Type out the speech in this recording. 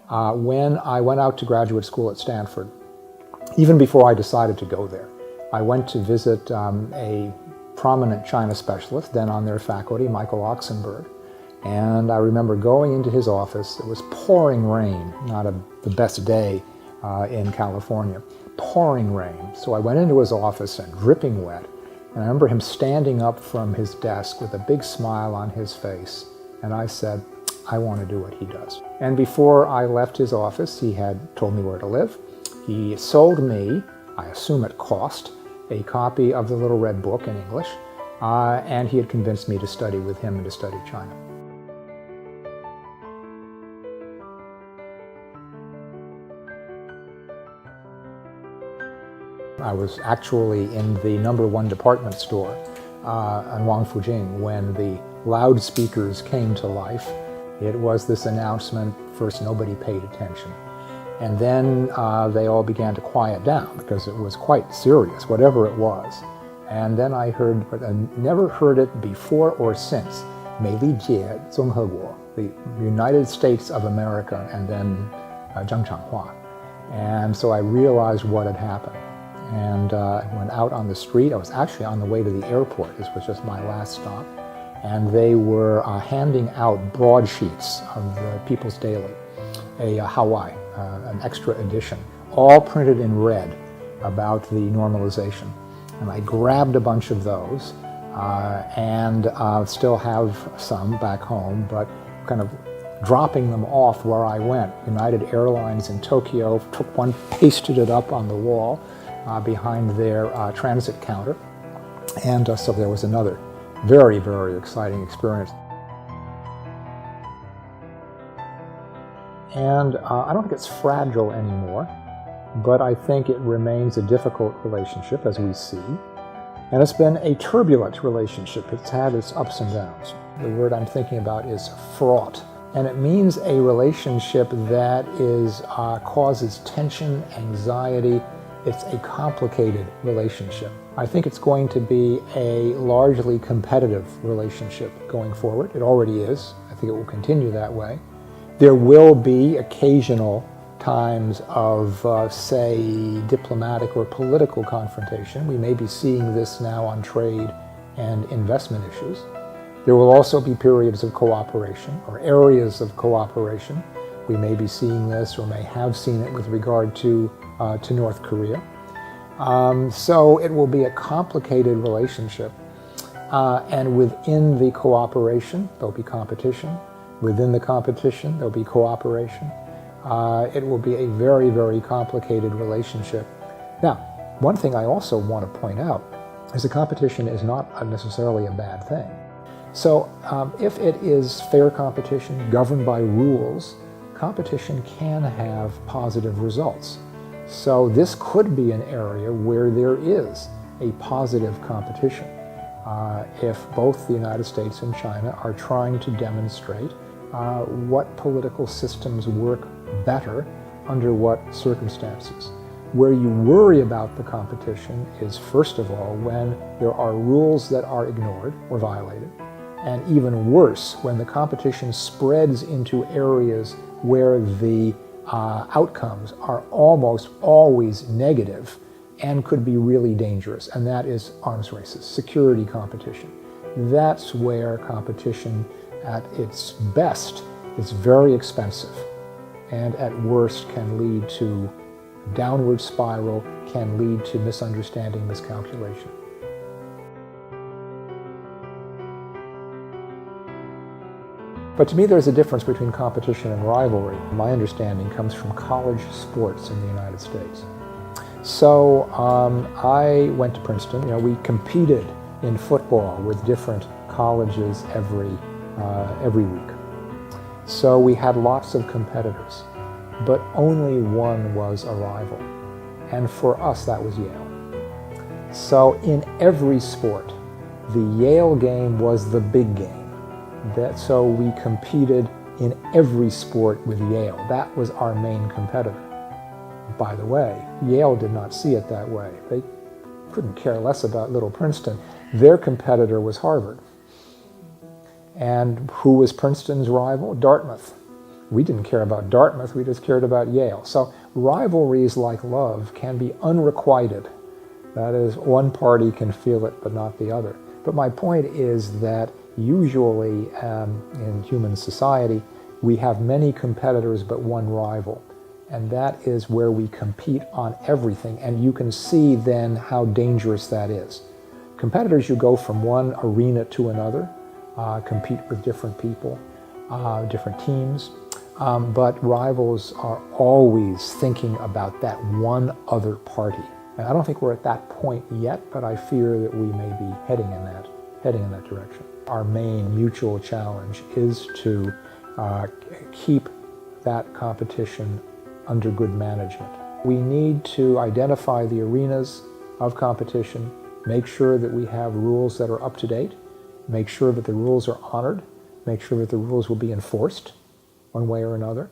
when I went out to graduate school at Stanford, even before I decided to go there, I went to visit a prominent China specialist, then on their faculty, Michael Oxenberg. And I remember going into his office. It was pouring rain, not the best day in California, pouring rain. So I went into his office and dripping wet. And I remember him standing up from his desk with a big smile on his face. And I said, I want to do what he does. And before I left his office, he had told me where to live. He sold me, I assume at cost, a copy of the Little Red Book in English. And he had convinced me to study with him and to study China. I was actually in the #1 department store on Wangfujing when the loudspeakers came to life. It was this announcement. First, nobody paid attention. And then they all began to quiet down because it was quite serious, whatever it was. And then I heard, but I never heard it before or since, 美利坚综合国, the United States of America, and then 正常化. And so I realized what had happened. And I went out on the street. I was actually on the way to the airport. This was just my last stop. And they were handing out broadsheets of the People's Daily, a Hawaii, an extra edition, all printed in red about the normalization. And I grabbed a bunch of those and still have some back home, but kind of dropping them off where I went. United Airlines in Tokyo took one, pasted it up on the wall behind their transit counter. And so there was another very, very exciting experience. And I don't think it's fragile anymore, but I think it remains a difficult relationship, as we see. And it's been a turbulent relationship. It's had its ups and downs. The word I'm thinking about is fraught. And it means a relationship that causes tension, anxiety. It's a complicated relationship. I think it's going to be a largely competitive relationship going forward. It already is. I think it will continue that way. There will be occasional times of, say, diplomatic or political confrontation. We may be seeing this now on trade and investment issues. There will also be periods of cooperation or areas of cooperation. We may be seeing this or may have seen it with regard to North Korea. So it will be a complicated relationship. And within the cooperation, there'll be competition. Within the competition, there'll be cooperation. It will be a very, very complicated relationship. Now, one thing I also want to point out is that competition is not necessarily a bad thing. So if it is fair competition, governed by rules, competition can have positive results. So this could be an area where there is a positive competition if both the United States and China are trying to demonstrate what political systems work better under what circumstances. Where you worry about the competition is, first of all, when there are rules that are ignored or violated, and even worse, when the competition spreads into areas where the outcomes are almost always negative and could be really dangerous, and that is arms races, security competition. That's where competition at its best is very expensive, and at worst can lead to downward spiral, can lead to misunderstanding, miscalculation. But to me, there's a difference between competition and rivalry. My understanding comes from college sports in the United States. So I went to Princeton. We competed in football with different colleges every week. So we had lots of competitors, but only one was a rival. And for us, that was Yale. So in every sport, the Yale game was the big game. So we competed in every sport with Yale. That was our main competitor. By the way, Yale did not see it that way. They couldn't care less about little Princeton. Their competitor was Harvard. And who was Princeton's rival? Dartmouth. We didn't care about Dartmouth, we just cared about Yale. So rivalries like love can be unrequited. That is, one party can feel it but not the other. But my point is that usually in human society, we have many competitors but one rival. And that is where we compete on everything. And you can see then how dangerous that is. Competitors, you go from one arena to another, compete with different people, different teams. But rivals are always thinking about that one other party. And I don't think we're at that point yet, but I fear that we may be heading in that direction. Our main mutual challenge is to keep that competition under good management. We need to identify the arenas of competition, make sure that we have rules that are up to date, make sure that the rules are honored, make sure that the rules will be enforced one way or another.